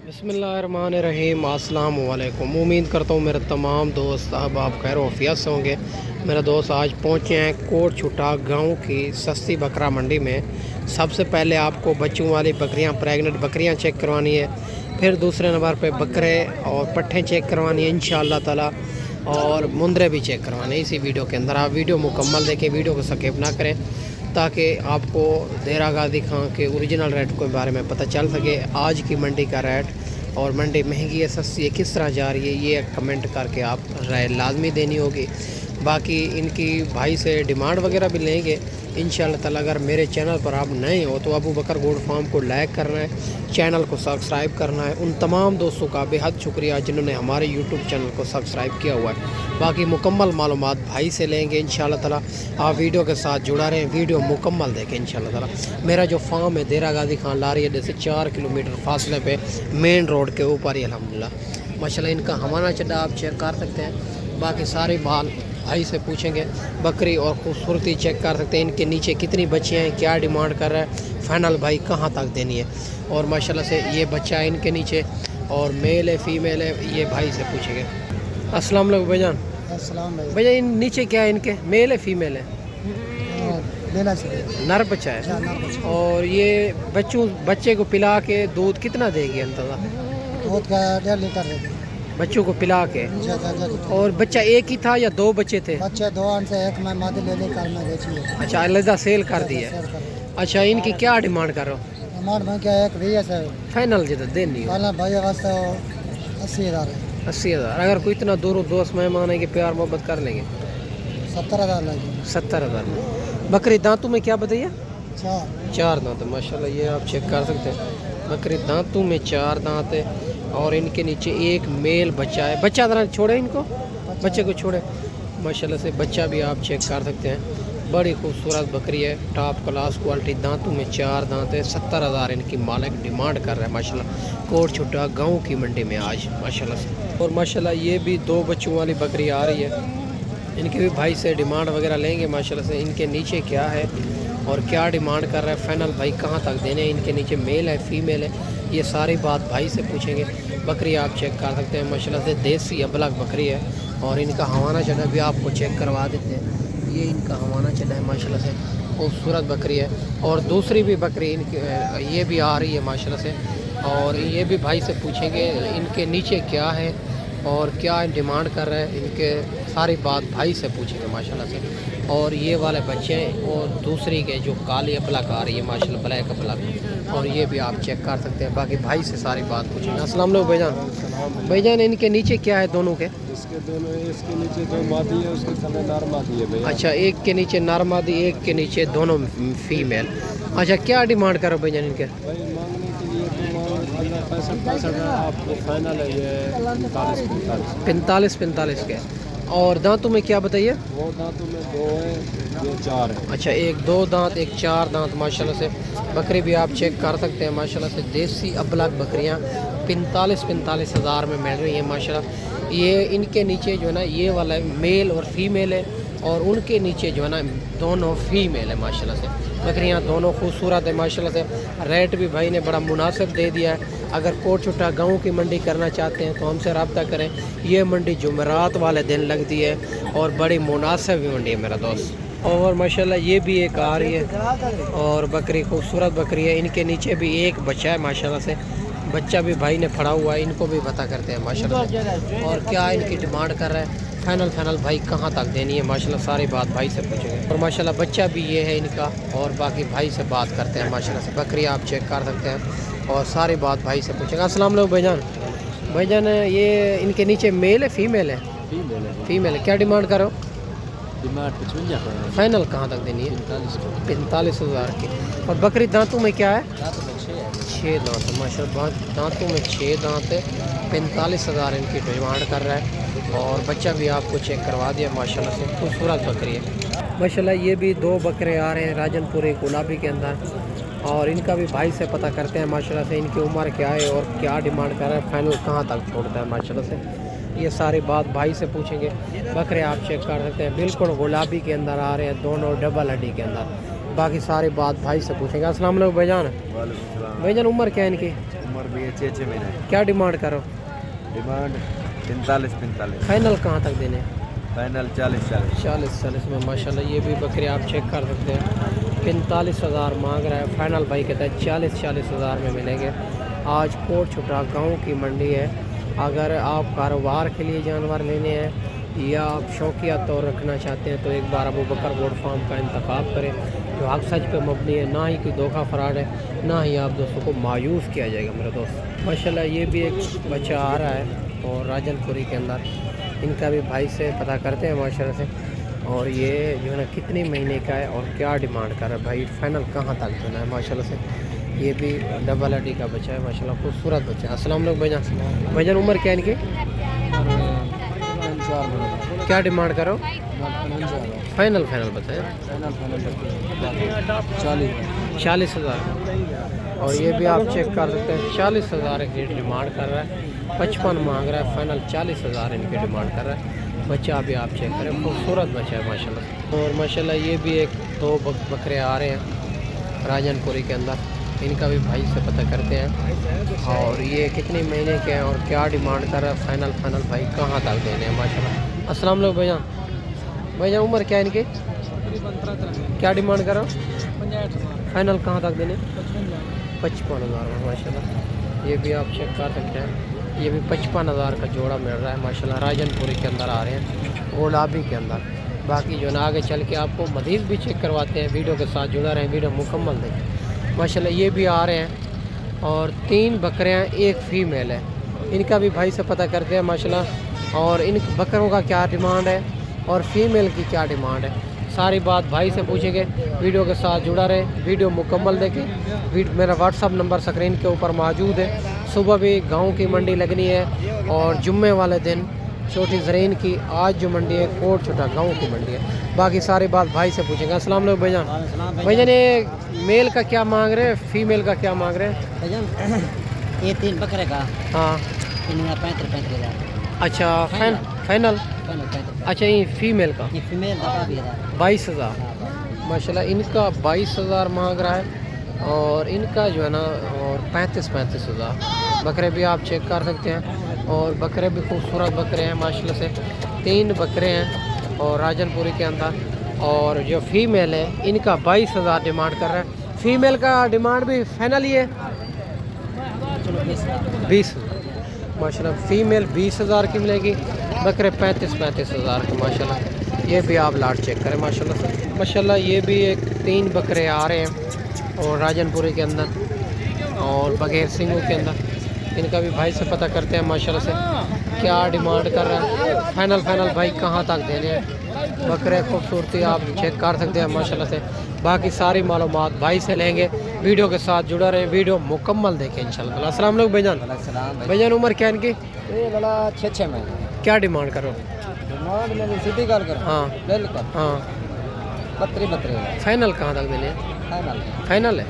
बिस्मिल्लाहिर्रहमानिर्रहीम। अस्सलाम वालेकुम। उम्मीद करता हूँ मेरे तमाम दोस्त आप खैर वफियत से होंगे। मेरे दोस्त आज पहुँचे हैं कोट छुटा गाँव की सस्ती बकरा मंडी में। सबसे पहले आपको बच्चों वाली बकरियाँ, प्रेग्नेंट बकरियाँ चेक करवानी है, फिर दूसरे नंबर पे बकरे और पट्ठे चेक करवानी है इंशाअल्लाह ताला, और मुंदरे भी चेक करवाने इसी वीडियो के अंदर। आप वीडियो मुकम्मल देखें, वीडियो को स्किप ना करें, ताकि आपको देरा गादी खां के ओरिजिनल रेट के बारे में पता चल सके। आज की मंडी का रेट और मंडी महंगी है सस्ती है किस तरह जा रही है, ये कमेंट करके आप राय लाजमी देनी होगी। बाकी इनकी भाई से डिमांड वगैरह भी लेंगे इंशाअल्लाह ताला। अगर मेरे चैनल पर आप नए हो तो अबू बकर गोट फार्म को लाइक करना है, चैनल को सब्सक्राइब करना है। उन तमाम दोस्तों का बेहद शुक्रिया जिन्होंने हमारे यूट्यूब चैनल को सब्सक्राइब किया हुआ है। बाकी मुकम्मल मालूमात भाई से लेंगे इंशाअल्लाह ताला। आप वीडियो के साथ जुड़ा रहें, वीडियो मुकम्मल देखें इंशाअल्लाह ताला। मेरा जो फार्म है देरा गादी खान लारी अड्डे से 4 किलोमीटर फासले पे मेन रोड के ऊपर ही अल्हम्दुलिल्लाह। माशाल्लाह इनका हमारा चड्डा आप चेक कर सकते हैं। बाकी सारे माल भाई से पूछेंगे। बकरी और खूबसूरती चेक कर सकते हैं। इनके नीचे कितनी बच्चियाँ हैं, क्या डिमांड कर रहा है, फाइनल भाई कहाँ तक देनी है। और माशाल्लाह से ये बच्चा है इनके नीचे, और मेल है फीमेल है, ये भाई से पूछेंगे। अस्सलाम वालेकुम भाईजान। अस्सलाम भाई। भैया इन नीचे क्या है, इनके मेल है फीमेल है? लेना चाहिए। नर बच्चा है। और ये बच्चे को पिला के दूध कितना देगी अंदाज़ा? दूध का 1.5 लीटर है बच्चों को पिला के। और बच्चा एक ही था या 2 बच्चे थे? बच्चे 2 अंड से एक मैं मादी ले लेकर मैं बेची है। अच्छा, अलग सेल कर दी है। अच्छा, इनकी क्या डिमांड कर रहे हो? डिमांड में क्या एक VS है फाइनल जितना देनी है? पहला भाई वास्ते 80,000 है। 80,000। अगर कोई इतना दूर दोस्त मेहमान है कि प्यार मोहब्बत कर लेंगे? 70,000 लगे। 70,000 में। बकरी दांतों में क्या बताइए? 4 दांत माशाल्लाह, ये आप चेक कर सकते हैं। बकरी दांतों में 4 दांत है, और इनके नीचे एक मेल बच्चा है। बच्चा जरा छोड़े इनको, बच्चे को छोड़े। माशाल्लाह से बच्चा भी आप चेक कर सकते हैं। बड़ी खूबसूरत बकरी है, टॉप क्लास क्वालिटी। दांतों में 4 दांत है। 70,000 इनकी मालिक डिमांड कर रहा है माशाल्लाह कोट छुटा गाँव की मंडी में आज माशाल्लाह से। और माशाल्लाह ये भी 2 बच्चों वाली बकरी आ रही है। इनके भी भाई से डिमांड वगैरह लेंगे माशाल्लाह से। इनके नीचे क्या है और क्या डिमांड कर रहा है, फाइनल भाई कहाँ तक देने। इनके नीचे मेल है फीमेल है, ये सारी बात भाई से पूछेंगे। बकरी आप चेक कर सकते हैं माशाल्लाह से, देसी अबलग बकरी है। और इनका हवाना चढ़ा भी आपको चेक करवा देते हैं। ये इनका हवाना चढ़ा है माशाल्लाह से, खूबसूरत बकरी है। और दूसरी भी बकरी इनकी ये भी आ रही है माशाल्लाह से, और ये भी भाई से पूछेंगे इनके नीचे क्या है और क्या डिमांड कर रहे हैं। इनके सारी बात भाई से पूछेंगे माशाल्लाह से। और ये वाले बच्चे हैं, और दूसरी के जो काली अपलक आ रही है माशाल्लाह, ब्लैक अपलक, और ये भी आप चेक कर सकते हैं। बाकी भाई से सारी बात पूछेंगे। अस्सलाम वालेकुम भाईजान। भाईजान इनके नीचे क्या है दोनों के? इसके दोनों, इसके नीचे जो मादी है उसके थले नर मादी है भैया। अच्छा, एक के नीचे नर मादी, एक के नीचे दोनों फीमेल। अच्छा, क्या डिमांड करो भाईजान इनके? भाई मांगने के लिए तो 65 है, आपको फाइनल है ये 45 के। और दांतों में क्या बताइए? वो दांतों में 2 है, ये 4 है। अच्छा, एक 2 दांत, एक 4 दांत माशाल्लाह से। बकरी भी आप चेक कर सकते हैं माशाल्लाह से। देसी अबलग बकरियां 45 हज़ार में मिल रही हैं माशाल्लाह। ये इनके नीचे जो है ना, ये वाला मेल और फीमेल है, और उनके नीचे जो है ना दोनों फीमेल है माशाल्लाह से। बकरियां दोनों खूबसूरत है माशाल्लाह से। रेट भी भाई ने बड़ा मुनासिब दे दिया है। अगर कोट छुटा गाँव की मंडी करना चाहते हैं तो हमसे रब्ता करें। ये मंडी जुमेरात वाले दिन लगती है, और बड़ी मुनासिब भी मंडी है मेरा दोस्त। और माशाल्लाह ये भी एक आ रही है, और बकरी खूबसूरत बकरी है। इनके नीचे भी एक बच्चा है माशाल्लाह से, बच्चा भी भाई ने फड़ा हुआ है। इनको भी पता करते हैं माशाल्लाह से। और क्या इनकी डिमांड कर रहा है, फाइनल भाई कहाँ तक देनी है माशाल्लाह, सारी बात भाई से पूछेंगे। और माशाल्लाह बच्चा भी ये है इनका, और बाकी भाई से बात करते हैं माशाल्लाह से। बकरी आप चेक कर सकते हैं, और सारी बात भाई से पूछेंगे। अस्सलाम वालेकुम भाईजान। भाईजान ये इनके नीचे मेल है फीमेल है? फीमेल है। क्या डिमांड करो? डिमांड 55 फाइनल कहाँ तक देनी है? 45,000 की। और बकरी दांतों में क्या है? 6 दांत माशाल्लाह, दांतों में 6 दांत है। 45,000 इनकी डिमांड कर रहा है। और बच्चा भी आपको चेक करवा दिया माशाल्लाह से, खूबसूरत बकरी है माशाल्लाह। ये भी 2 बकरे आ रहे हैं राजनपुरी गुलाबी के अंदर, और इनका भी भाई से पता करते हैं माशाल्लाह से। इनकी उम्र क्या है और क्या डिमांड कर रहा है, फाइनल कहाँ तक छोड़ता है माशाल्लाह से। ये सारी बात भाई से पूछेंगे। बकरे आप चेक कर सकते हैं, बिल्कुल गुलाबी के अंदर आ रहे हैं, दोनों डबल हड्डी के अंदर। बाकी सारी बात भाई से पूछेंगे। अस्सलाम वालेकुम भाईजान। भाईजान उम्र क्या है इनकी? उम्र और भी 6 महीने। क्या डिमांड करो? डिमांड 45-45। फाइनल कहाँ तक देने? फाइनल 40-40। 40 में माशाल्लाह ये भी बकरे आप चेक कर सकते हैं। 45,000 मांग रहा है, फाइनल भाई कहता है 40 हज़ार में मिलेंगे। आज कोट छुटा गाँव की मंडी है। अगर आप कारोबार के लिए जानवर लेने हैं या आप शौकिया तौर रखना चाहते हैं तो एक बार अबू बकर गोट फार्म का इंतखाब करें, जो हक सच पे मबनी है, ना ही कोई धोखा फराड है, ना ही आप दोस्तों को मायूस किया जाएगा मेरे दोस्त। माशाल्लाह ये भी एक बच्चा आ रहा है और राजनपुरी के अंदर, इनका भी भाई से पता करते हैं माशाल्लाह से। और ये जो है ना कितने महीने का है और क्या डिमांड कर रहा है भाई, फाइनल कहाँ तक देना है माशाल्लाह से। ये भी डबल हड्डी का बच्चा है माशाल्लाह, खूबसूरत बच्चा है। अस्सलाम वालेकुम भाईजान। भाईजान उम्र क्या है इनकी? क्या डिमांड करो? फाइनल बताएं। 40,000 और ये भी आप चेक कर सकते हैं 40,000 की डिमांड कर रहा है। 55 मांग रहा है, फाइनल 40,000 इनकी डिमांड कर रहा है। बच्चा भी आप चेक करें, खूबसूरत बच्चा है माशाल्लाह। और माशाल्लाह ये भी एक दो बकरे आ रहे हैं राजनपुरी के अंदर, इनका भी भाई से पता करते हैं। और ये कितने महीने के हैं और क्या डिमांड कर रहा है, फाइनल भाई कहाँ तक देने हैं माशाल्लाह। अस्सलाम वालेकुम भाईजान उम्र क्या है इनकी? क्या डिमांड कर रहा हूँ? फाइनल कहाँ तक देने? 55,000 में माशाल्लाह। ये भी आप चेक कर सकते हैं, ये भी 55,000 का जोड़ा मिल रहा है माशाल्लाह। राजनपुरी के अंदर आ रहे हैं, गुलाबी के अंदर। बाकी जो ना आगे चल के आपको मज़ीद भी चेक करवाते हैं, वीडियो के साथ जुड़ा रहें, वीडियो मुकम्मल देखें माशाल्लाह। ये भी आ रहे हैं और 3 बकरे हैं, 1 फीमेल है, इनका भी भाई से पता करते हैं माशाल्लाह। और इन बकरों का क्या डिमांड है और फीमेल की क्या डिमांड है, सारी बात भाई से पूछेंगे। वीडियो के साथ जुड़ा रहे, वीडियो मुकम्मल देखें। मेरा व्हाट्सअप नंबर स्क्रीन के ऊपर मौजूद है। सुबह भी गांव की मंडी लगनी है और जुम्मे वाले दिन छोटी ज़रीन की। आज जो मंडी है कोट छोटा गांव की मंडी है। बाकी सारी बात भाई से पूछेंगे। अस्सलाम वालेकुम भाईजान। भाईजान ये मेल का क्या मांग रहे हैं, फीमेल का क्या मांग रहे हैं? भाईजान ये 3 बकरे का हाँ 35,000। अच्छा फाइनल। अच्छा ये फीमेल का? ये फीमेल का 22,000 माशाल्लाह। इनका 22,000 मांग रहा है और इनका जो है ना और 35,000 बकरे भी आप चेक कर सकते हैं। और बकरे भी खूबसूरत बकरे हैं माशाल्लाह से। 3 बकरे हैं और राजनपुरी के अंदर। और जो फीमेल है इनका 22,000 डिमांड कर रहा है। फीमेल का डिमांड भी फाइनल ही है 20,000 माशाल्लाह। फीमेल 20,000 की मिलेगी, बकरे 35,000 के माशाल्लाह। ये भी आप लाट चेक करें माशाल्लाह से। माशाल्लाह ये भी 3 बकरे आ रहे हैं और राजनपुरी के अंदर और बगैर सिंगों के अंदर। इनका भी भाई से पता करते हैं माशाल्लाह से क्या डिमांड कर रहा है, फाइनल भाई कहाँ तक देने हैं। बकरे खूबसूरती आप चेक कर सकते हैं माशाल्लाह से। बाकी सारी मालूमात भाई से लेंगे, वीडियो के साथ जुड़ा रहे, वीडियो मुकम्मल देखें इंशाल्लाह। अस्सलाम वालेकुम भाईजान। भाईजान उम्र क्या है इनकी? 6 महीने। क्या डिमांड करो? डिमांड में सीधी गल कर। हाँ बिल्कुल हाँ 32 फाइनल कहाँ तक देने हैं? फाइनल फाइनल है।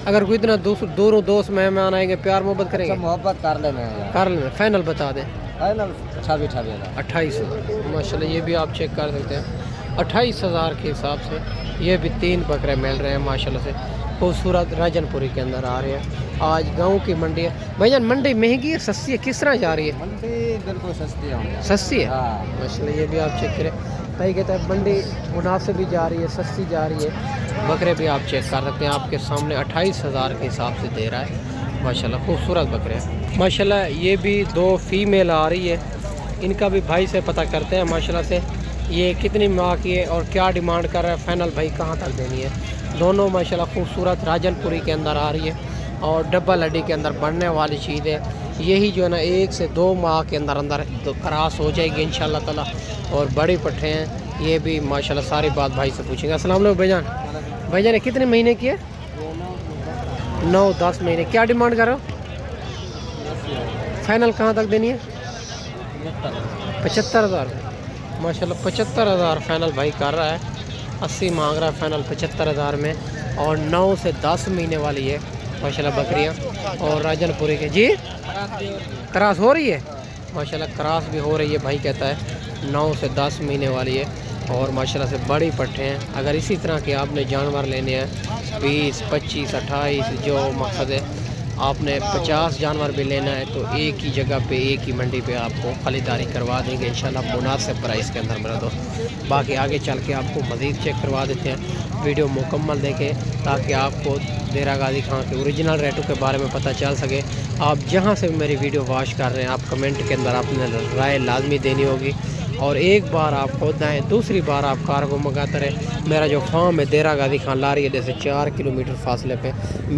अगर कोई इतना दूरों दोस्त मेहमान आएंगे, प्यार मोहब्बत करेंगे, मोहब्बत कर लेना कर लेना। फाइनल बता दें। फाइनल 28,000। 28,000 माशाल्लाह। ये भी आप चेक कर सकते हैं 28,000 के हिसाब से। ये भी 3 बकरे मिल रहे हैं माशाल्लाह से, खूबसूरत राजनपुरी के अंदर आ रहे हैं। आज गांव की मंडी है भाईजान। मंडी महंगी है सस्ती है, किस तरह जा रही है? मंडी बिल्कुल सस्ती है। सस्ती है हाँ। माशाल्लाह। ये भी आप चेक करें, भाई कहता है मंडी मुनासिब भी जा रही है, सस्ती जा रही है। बकरे भी आप चेक कर सकते हैं, आपके सामने 28,000 के हिसाब से दे रहा है माशाल्लाह। खूबसूरत बकरे हैं माशाल्लाह। ये भी 2 फीमेल आ रही है, इनका भी भाई से पता करते हैं माशाल्लाह से ये कितनी माह की है और क्या डिमांड कर रहा है, फाइनल भाई कहाँ तक देनी है। दोनों माशाल्लाह खूबसूरत राजनपुरी के अंदर आ रही है और डबल हड्डी के अंदर बढ़ने वाली चीज़ है। यही जो है ना 1 से 2 माह के अंदर तो क्रॉस हो जाएगी इंशाल्लाह ताला। और बड़ी पट्ठे हैं ये भी माशाल्लाह। सारी बात भाई से पूछेंगे। अस्सलाम वालेकुम भाईजान। भाईजान कितने महीने की है? 9-10 महीने। क्या डिमांड करो? फाइनल कहाँ तक देनी है? 75,000 माशाल्लाह। 75,000 फाइनल भाई कर रहा है। 80 मांग रहा है फाइनल 75,000 में। और 9 से 10 महीने वाली है माशाल्लाह बकरियाँ। और राजनपुरी के जी क्रॉस हो रही है माशाल्लाह, क्रॉस भी हो रही है। भाई कहता है 9 से 10 महीने वाली है और माशाल्लाह से बड़ी पट्ठे हैं। अगर इसी तरह के आपने जानवर लेने हैं 20, 25, 28 जो मकसद है آپ نے 50 جانور بھی لینا ہے تو ایک ہی جگہ پہ ایک ہی منڈی پہ آپ کو خریداری کروا دیں گے انشاءاللہ مناسب پرائس کے اندر میرا دوست. باقی آگے چل کے آپ کو مزید چیک کروا دیتے ہیں. ویڈیو مکمل دیکھیں تاکہ آپ کو دیرہ غازی خان کے اوریجنل ریٹوں کے بارے میں پتہ چل سکے. آپ جہاں سے بھی میری ویڈیو واچ کر رہے ہیں آپ کمنٹ کے اندر آپ نے رائے لازمی دینی ہوگی. اور ایک بار آپ خود آئیں دوسری بار آپ کار کو منگاتے رہیں. میرا جو فارم ہے دیرہ غازی خان لاری اڈے سے 4 کلومیٹر فاصلے پہ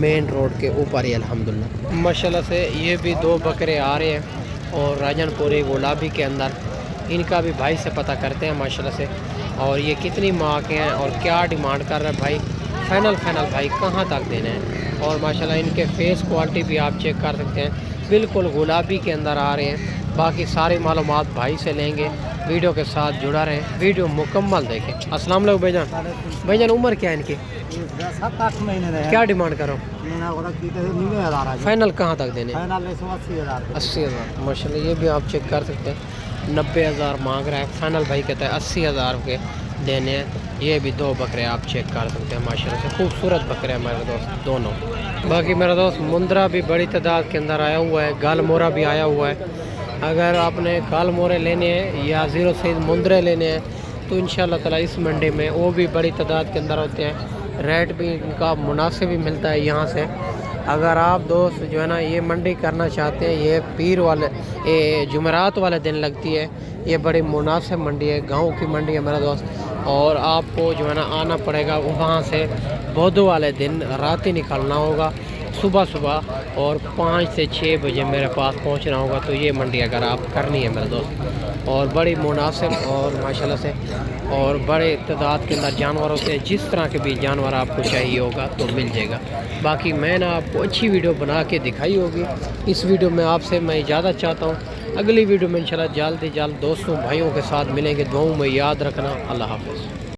مین روڈ کے اوپر ہی الحمدللہ. ماشاءاللہ سے یہ بھی 2 بکرے آ رہے ہیں اور راجن پوری گلابی کے اندر. ان کا بھی بھائی سے پتہ کرتے ہیں ماشاءاللہ سے. اور یہ کتنی ماہ کے ہیں اور کیا ڈیمانڈ کر رہے ہیں بھائی. فائنل بھائی کہاں تک دینے ہیں. اور ماشاءاللہ ان کے فیس کوالٹی بھی آپ چیک کر سکتے ہیں بالکل گلابی کے اندر آ رہے ہیں. باقی ساری معلومات بھائی سے لیں گے. ویڈیو کے ساتھ جڑا رہیں ویڈیو مکمل دیکھیں. السلام علیکم بھائی جان عمر کیا ہے ان کی 7-8 مہینے رہے. کیا ڈیمانڈ کرو فائنل کہاں تک دینے 80,000 ماشاءاللہ. یہ بھی آپ چیک کر سکتے ہیں 90,000 مانگ رہا ہے. فائنل بھائی کہتا ہے 80,000 کے دینے ہیں. یہ بھی 2 بکرے آپ چیک کر سکتے ہیں ماشاءاللہ سے خوبصورت بکرے ہیں میرے دوست دونوں. باقی میرا دوست مندرا بھی بڑی تعداد کے اندر آیا ہوا ہے. گال مورا بھی آیا ہوا ہے. اگر آپ نے گال مورے لینے ہیں یا 0 سائز مندرے لینے ہیں تو انشاءاللہ تعالی اس منڈی میں وہ بھی بڑی تعداد کے اندر ہوتے ہیں. ریٹ بھی ان کا مناسب ہی ملتا ہے یہاں سے. اگر آپ دوست جو ہے نا یہ منڈی کرنا چاہتے ہیں یہ پیر والے جمعرات والے دن لگتی ہے. یہ بڑی مناسب منڈی ہے گاؤں کی منڈی ہے میرا دوست. اور آپ کو جو ہے نا آنا پڑے گا وہاں سے بدھ والے دن رات ہی نکلنا ہوگا صبح اور 5 سے 6 بجے میرے پاس پہنچنا ہوگا. تو یہ منڈی اگر آپ کرنی ہے میرے دوست اور بڑی مناسب اور ماشاءاللہ سے اور بڑے تعداد کے اندر جانور ہوتے ہیں. جس طرح کے بھی جانور آپ کو چاہیے ہوگا تو مل جائے گا. باقی میں نے آپ کو اچھی ویڈیو بنا کے دکھائی ہوگی. اس ویڈیو میں آپ سے میں اجازت چاہتا ہوں. اگلی ویڈیو میں انشاءاللہ جلد دوستوں بھائیوں کے ساتھ ملیں گے. دعاؤں میں یاد رکھنا. اللہ حافظ.